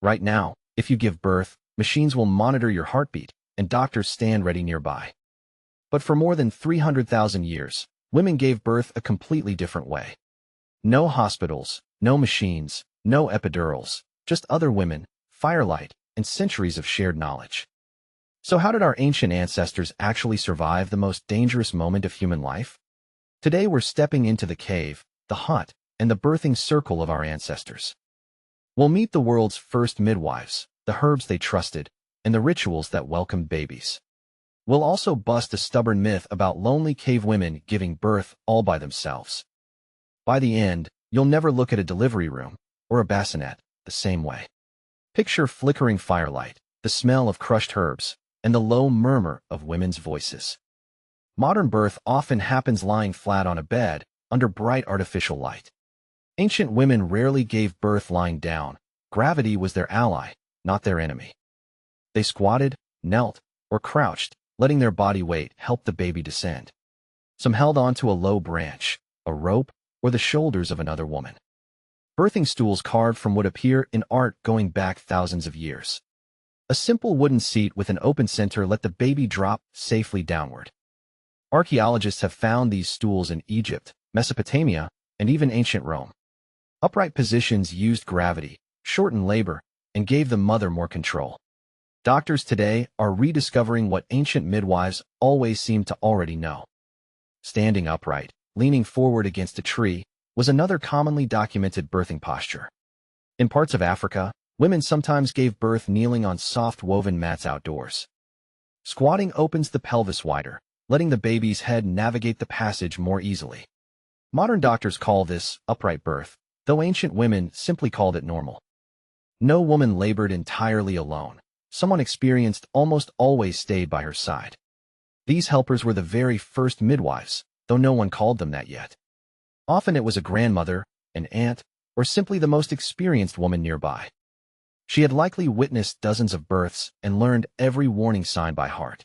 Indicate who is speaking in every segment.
Speaker 1: Right now, if you give birth, machines will monitor your heartbeat, and doctors stand ready nearby. But for more than 300,000 years, women gave birth a completely different way. No hospitals, no machines, no epidurals, just other women, firelight, and centuries of shared knowledge. So how did our ancient ancestors actually survive the most dangerous moment of human life? Today we're stepping into the cave, the hut, and the birthing circle of our ancestors. We'll meet the world's first midwives, the herbs they trusted, and the rituals that welcomed babies. We'll also bust a stubborn myth about lonely cave women giving birth all by themselves. By the end, you'll never look at a delivery room or a bassinet the same way. Picture flickering firelight, the smell of crushed herbs, and the low murmur of women's voices. Modern birth often happens lying flat on a bed under bright artificial light. Ancient women rarely gave birth lying down. Gravity was their ally, not their enemy. They squatted, knelt, or crouched, letting their body weight help the baby descend. Some held onto a low branch, a rope, or the shoulders of another woman. Birthing stools carved from what appear in art going back thousands of years. A simple wooden seat with an open center let the baby drop safely downward. Archaeologists have found these stools in Egypt, Mesopotamia, and even ancient Rome. Upright positions used gravity, shortened labor, and gave the mother more control. Doctors today are rediscovering what ancient midwives always seemed to already know. Standing upright, leaning forward against a tree, was another commonly documented birthing posture. In parts of Africa, women sometimes gave birth kneeling on soft woven mats outdoors. Squatting opens the pelvis wider, letting the baby's head navigate the passage more easily. Modern doctors call this upright birth, though ancient women simply called it normal. No woman labored entirely alone. Someone experienced almost always stayed by her side. These helpers were the very first midwives, though no one called them that yet. Often it was a grandmother, an aunt, or simply the most experienced woman nearby. She had likely witnessed dozens of births and learned every warning sign by heart.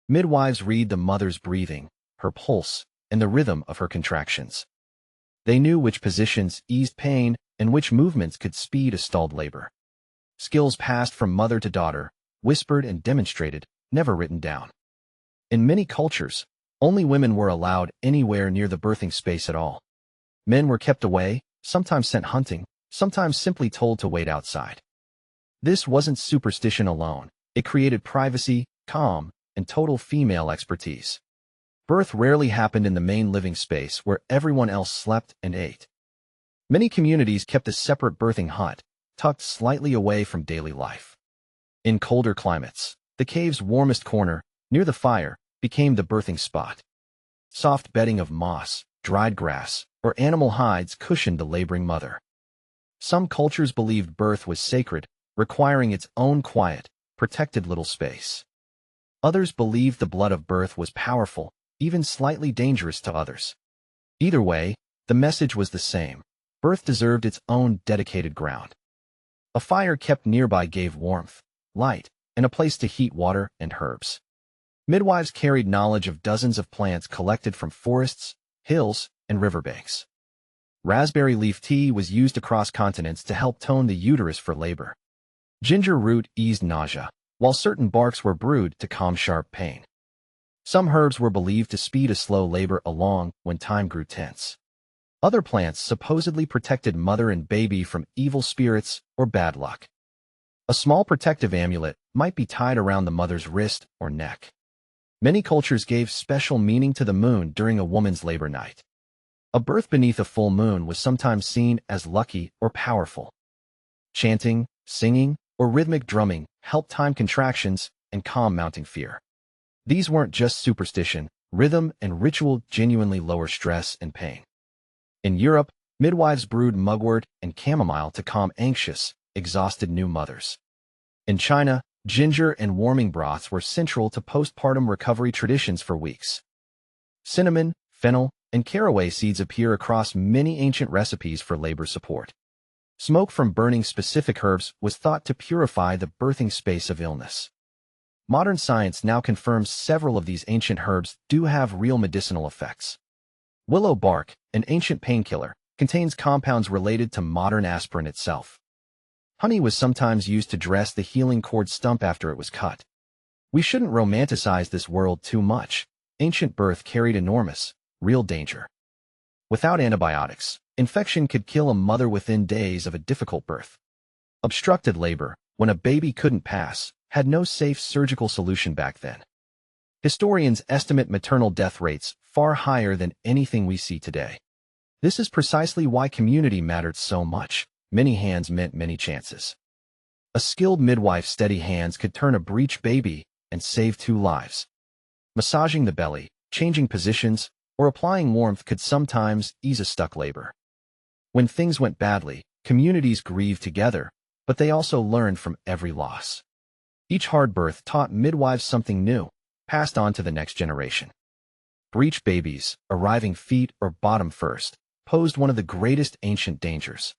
Speaker 1: Midwives read the mother's breathing, her pulse, and the rhythm of her contractions. They knew which positions eased pain and which movements could speed a stalled labor. Skills passed from mother to daughter, whispered and demonstrated, never written down. In many cultures, only women were allowed anywhere near the birthing space at all. Men were kept away, sometimes sent hunting, sometimes simply told to wait outside. This wasn't superstition alone. It created privacy, calm, and total female expertise. Birth rarely happened in the main living space where everyone else slept and ate. Many communities kept a separate birthing hut, tucked slightly away from daily life. In colder climates, the cave's warmest corner, near the fire, became the birthing spot. Soft bedding of moss, dried grass, or animal hides cushioned the laboring mother. Some cultures believed birth was sacred, requiring its own quiet, protected little space. Others believed the blood of birth was powerful, even slightly dangerous to others. Either way, the message was the same. Birth deserved its own dedicated ground. A fire kept nearby gave warmth, light, and a place to heat water and herbs. Midwives carried knowledge of dozens of plants collected from forests, hills, and riverbanks. Raspberry leaf tea was used across continents to help tone the uterus for labor. Ginger root eased nausea, while certain barks were brewed to calm sharp pain. Some herbs were believed to speed a slow labor along when time grew tense. Other plants supposedly protected mother and baby from evil spirits or bad luck. A small protective amulet might be tied around the mother's wrist or neck. Many cultures gave special meaning to the moon during a woman's labor night. A birth beneath a full moon was sometimes seen as lucky or powerful. Chanting, singing, or rhythmic drumming helped time contractions and calm mounting fear. These weren't just superstition. Rhythm and ritual genuinely lower stress and pain. In Europe, midwives brewed mugwort and chamomile to calm anxious, exhausted new mothers. In China, ginger and warming broths were central to postpartum recovery traditions for weeks. Cinnamon, fennel, and caraway seeds appear across many ancient recipes for labor support. Smoke from burning specific herbs was thought to purify the birthing space of illness. Modern science now confirms several of these ancient herbs do have real medicinal effects. Willow bark, an ancient painkiller, contains compounds related to modern aspirin itself. Honey was sometimes used to dress the healing cord stump after it was cut. We shouldn't romanticize this world too much. Ancient birth carried enormous, real danger. Without antibiotics, infection could kill a mother within days of a difficult birth. Obstructed labor, when a baby couldn't pass, had no safe surgical solution back then. Historians estimate maternal death rates far higher than anything we see today. This is precisely why community mattered so much. Many hands meant many chances. A skilled midwife's steady hands could turn a breech baby and save 2 lives. Massaging the belly, changing positions, or applying warmth could sometimes ease a stuck labor. When things went badly, communities grieved together, but they also learned from every loss. Each hard birth taught midwives something new, passed on to the next generation. Breech babies, arriving feet or bottom first, posed one of the greatest ancient dangers.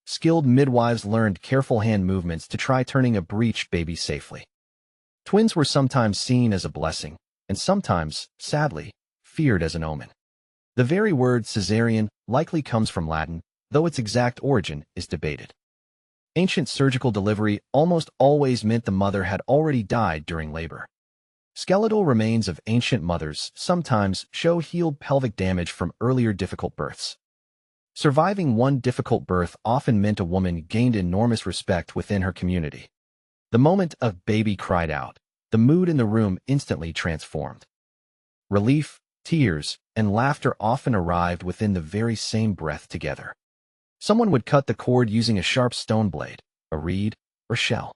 Speaker 1: Skilled midwives learned careful hand movements to try turning a breech baby safely. Twins were sometimes seen as a blessing, and sometimes, sadly, feared as an omen. The very word caesarean likely comes from Latin, though its exact origin is debated. Ancient surgical delivery almost always meant the mother had already died during labor. Skeletal remains of ancient mothers sometimes show healed pelvic damage from earlier difficult births. Surviving one difficult birth often meant a woman gained enormous respect within her community. The moment a baby cried out, the mood in the room instantly transformed. Relief, tears, and laughter often arrived within the very same breath together. Someone would cut the cord using a sharp stone blade, a reed, or shell.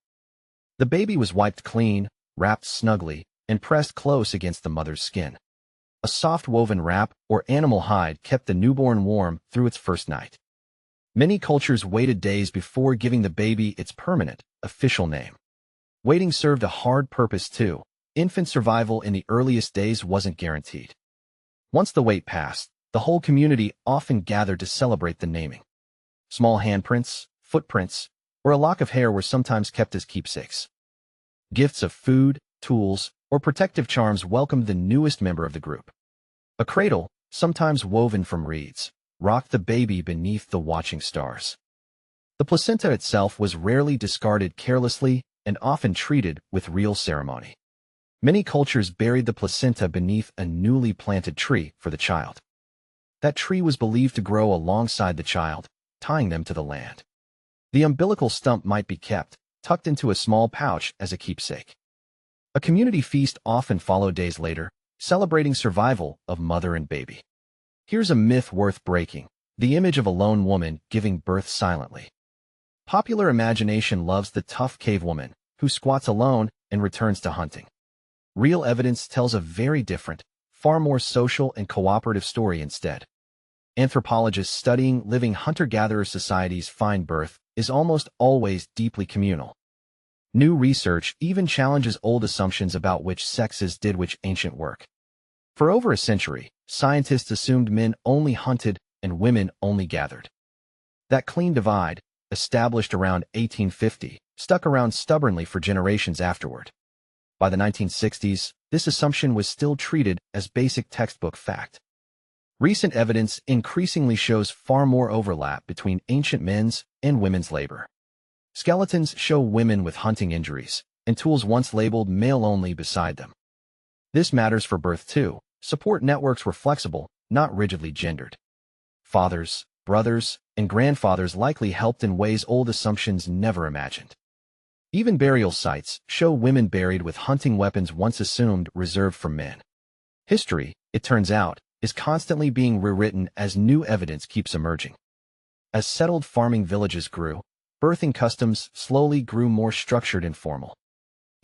Speaker 1: The baby was wiped clean, wrapped snugly, and pressed close against the mother's skin. A soft woven wrap or animal hide kept the newborn warm through its first night. Many cultures waited days before giving the baby its permanent, official name. Waiting served a hard purpose too. Infant survival in the earliest days wasn't guaranteed. Once the wait passed, the whole community often gathered to celebrate the naming. Small handprints, footprints, or a lock of hair were sometimes kept as keepsakes. Gifts of food, tools, or protective charms welcomed the newest member of the group. A cradle, sometimes woven from reeds, rocked the baby beneath the watching stars. The placenta itself was rarely discarded carelessly and often treated with real ceremony. Many cultures buried the placenta beneath a newly planted tree for the child. That tree was believed to grow alongside the child, tying them to the land. The umbilical stump might be kept, tucked into a small pouch as a keepsake. A community feast often followed days later, celebrating survival of mother and baby. Here's a myth worth breaking: the image of a lone woman giving birth silently. Popular imagination loves the tough cavewoman, who squats alone and returns to hunting. Real evidence tells a very different, far more social and cooperative story instead. Anthropologists studying living hunter-gatherer societies find birth is almost always deeply communal. New research even challenges old assumptions about which sexes did which ancient work. For over a century, scientists assumed men only hunted and women only gathered. That clean divide, established around 1850, stuck around stubbornly for generations afterward. By the 1960s, this assumption was still treated as basic textbook fact. Recent evidence increasingly shows far more overlap between ancient men's and women's labor. Skeletons show women with hunting injuries, and tools once labeled male-only beside them. This matters for birth too. Support networks were flexible, not rigidly gendered. Fathers, brothers, and grandfathers likely helped in ways old assumptions never imagined. Even burial sites show women buried with hunting weapons once assumed reserved for men. History, it turns out, is constantly being rewritten as new evidence keeps emerging. As settled farming villages grew, birthing customs slowly grew more structured and formal.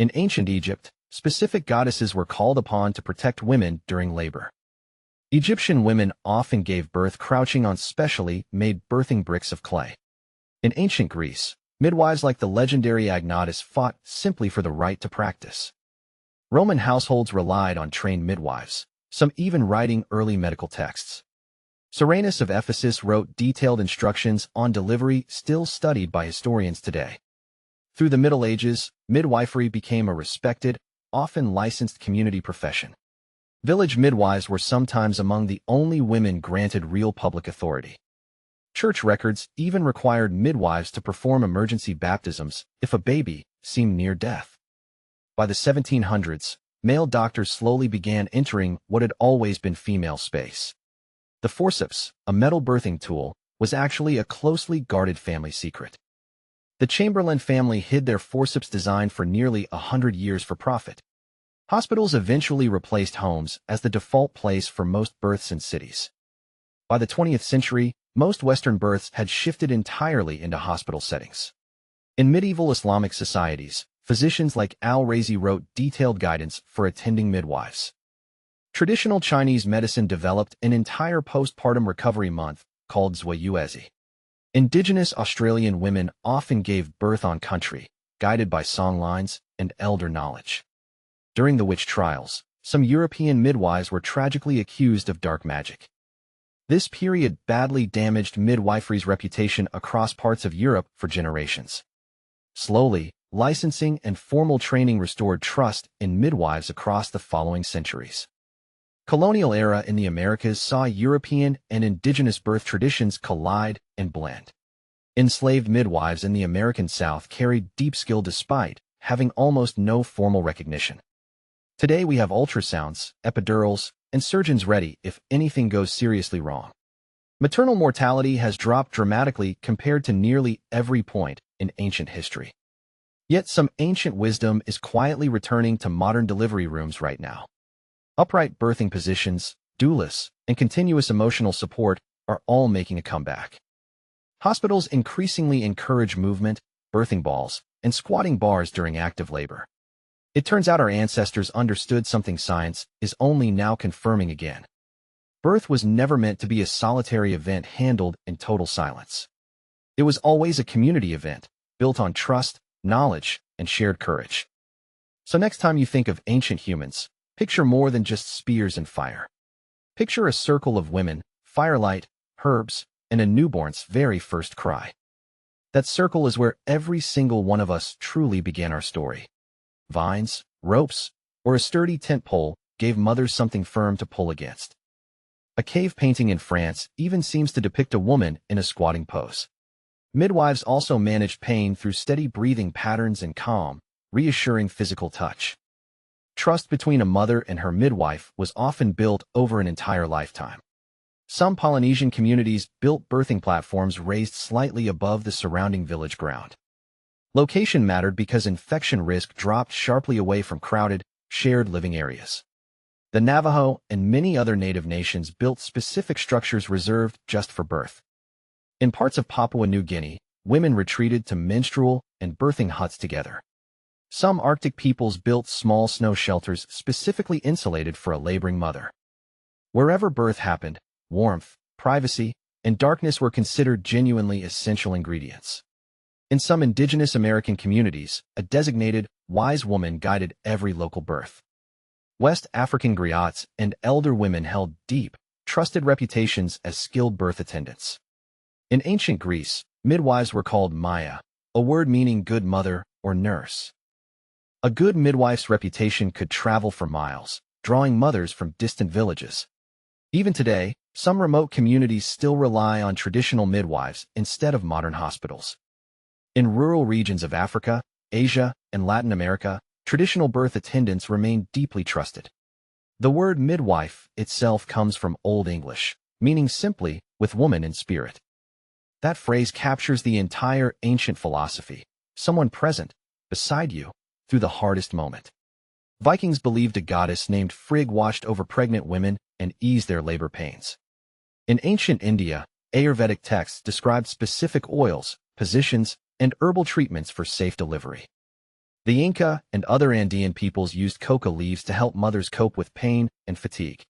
Speaker 1: In ancient Egypt, specific goddesses were called upon to protect women during labor. Egyptian women often gave birth crouching on specially made birthing bricks of clay. In ancient Greece, midwives like the legendary Agnotis fought simply for the right to practice. Roman households relied on trained midwives, some even writing early medical texts. Cyrenus of Ephesus wrote detailed instructions on delivery still studied by historians today. Through the Middle Ages, midwifery became a respected, often licensed community profession. Village midwives were sometimes among the only women granted real public authority. Church records even required midwives to perform emergency baptisms if a baby seemed near death. By the 1700s, male doctors slowly began entering what had always been female space. The forceps, a metal birthing tool, was actually a closely guarded family secret. The Chamberlain family hid their forceps design for nearly 100 years for profit. Hospitals eventually replaced homes as the default place for most births in cities. By the 20th century, most Western births had shifted entirely into hospital settings. In medieval Islamic societies, physicians like Al-Razi wrote detailed guidance for attending midwives. Traditional Chinese medicine developed an entire postpartum recovery month called Zhuiyuezi. Indigenous Australian women often gave birth on country, guided by songlines and elder knowledge. During the witch trials, some European midwives were tragically accused of dark magic. This period badly damaged midwifery's reputation across parts of Europe for generations. Slowly, licensing and formal training restored trust in midwives across the following centuries. Colonial era in the Americas saw European and indigenous birth traditions collide and blend. Enslaved midwives in the American South carried deep skill despite having almost no formal recognition. Today we have ultrasounds, epidurals, and surgeons ready if anything goes seriously wrong. Maternal mortality has dropped dramatically compared to nearly every point in ancient history. Yet some ancient wisdom is quietly returning to modern delivery rooms right now. Upright birthing positions, doulas, and continuous emotional support are all making a comeback. Hospitals increasingly encourage movement, birthing balls, and squatting bars during active labor. It turns out our ancestors understood something science is only now confirming again. Birth was never meant to be a solitary event handled in total silence. It was always a community event, built on trust, knowledge, and shared courage. So next time you think of ancient humans, picture more than just spears and fire. Picture a circle of women, firelight, herbs, and a newborn's very first cry. That circle is where every single one of us truly began our story. Vines, ropes, or a sturdy tent pole gave mothers something firm to pull against. A cave painting in France even seems to depict a woman in a squatting pose. Midwives also managed pain through steady breathing patterns and calm, reassuring physical touch. Trust between a mother and her midwife was often built over an entire lifetime. Some Polynesian communities built birthing platforms raised slightly above the surrounding village ground. Location mattered because infection risk dropped sharply away from crowded, shared living areas. The Navajo and many other native nations built specific structures reserved just for birth. In parts of Papua New Guinea, women retreated to menstrual and birthing huts together. Some Arctic peoples built small snow shelters specifically insulated for a laboring mother. Wherever birth happened, warmth, privacy, and darkness were considered genuinely essential ingredients. In some indigenous American communities, a designated, wise woman guided every local birth. West African griots and elder women held deep, trusted reputations as skilled birth attendants. In ancient Greece, midwives were called Maya, a word meaning good mother or nurse. A good midwife's reputation could travel for miles, drawing mothers from distant villages. Even today, some remote communities still rely on traditional midwives instead of modern hospitals. In rural regions of Africa, Asia, and Latin America, traditional birth attendants remain deeply trusted. The word midwife itself comes from Old English, meaning simply, with woman in spirit. That phrase captures the entire ancient philosophy, someone present, beside you, through the hardest moment. Vikings believed a goddess named Frigg watched over pregnant women and eased their labor pains. In ancient India, Ayurvedic texts described specific oils, positions, and herbal treatments for safe delivery. The Inca and other Andean peoples used coca leaves to help mothers cope with pain and fatigue.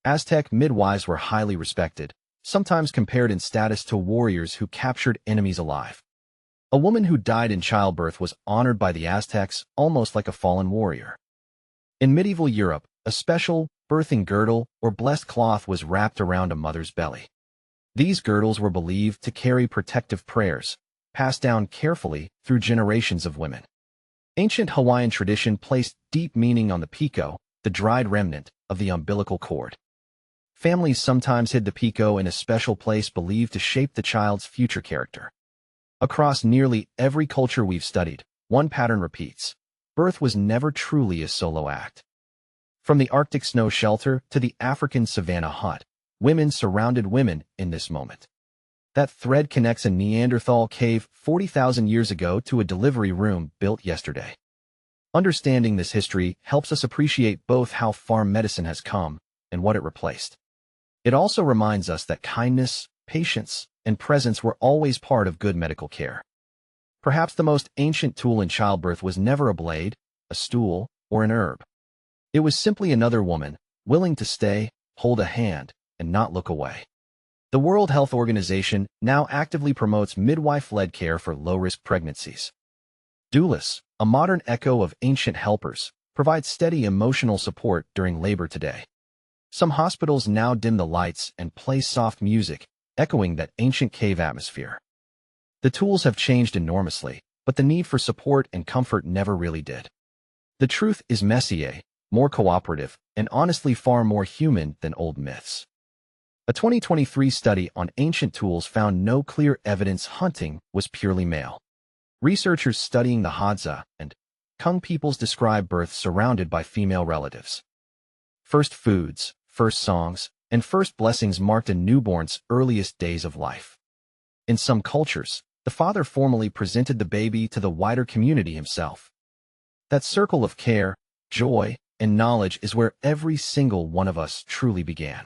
Speaker 1: Aztec midwives were highly respected, sometimes compared in status to warriors who captured enemies alive. A woman who died in childbirth was honored by the Aztecs almost like a fallen warrior. In medieval Europe, a special birthing girdle or blessed cloth was wrapped around a mother's belly. These girdles were believed to carry protective prayers, passed down carefully through generations of women. Ancient Hawaiian tradition placed deep meaning on the piko, the dried remnant of the umbilical cord. Families sometimes hid the Pico in a special place believed to shape the child's future character. Across nearly every culture we've studied, one pattern repeats. Birth was never truly a solo act. From the Arctic snow shelter to the African savanna hut, women surrounded women in this moment. That thread connects a Neanderthal cave 40,000 years ago to a delivery room built yesterday. Understanding this history helps us appreciate both how far medicine has come and what it replaced. It also reminds us that kindness, patience, and presence were always part of good medical care. Perhaps the most ancient tool in childbirth was never a blade, a stool, or an herb. It was simply another woman, willing to stay, hold a hand, and not look away. The World Health Organization now actively promotes midwife-led care for low-risk pregnancies. Doulas, a modern echo of ancient helpers, provide steady emotional support during labor today. Some hospitals now dim the lights and play soft music, echoing that ancient cave atmosphere. The tools have changed enormously, but the need for support and comfort never really did. The truth is messier, more cooperative, and honestly far more human than old myths. A 2023 study on ancient tools found no clear evidence hunting was purely male. Researchers studying the Hadza and Kung peoples describe birth surrounded by female relatives. First foods, first songs, and first blessings marked a newborn's earliest days of life. In some cultures, the father formally presented the baby to the wider community himself. That circle of care, joy, and knowledge is where every single one of us truly began.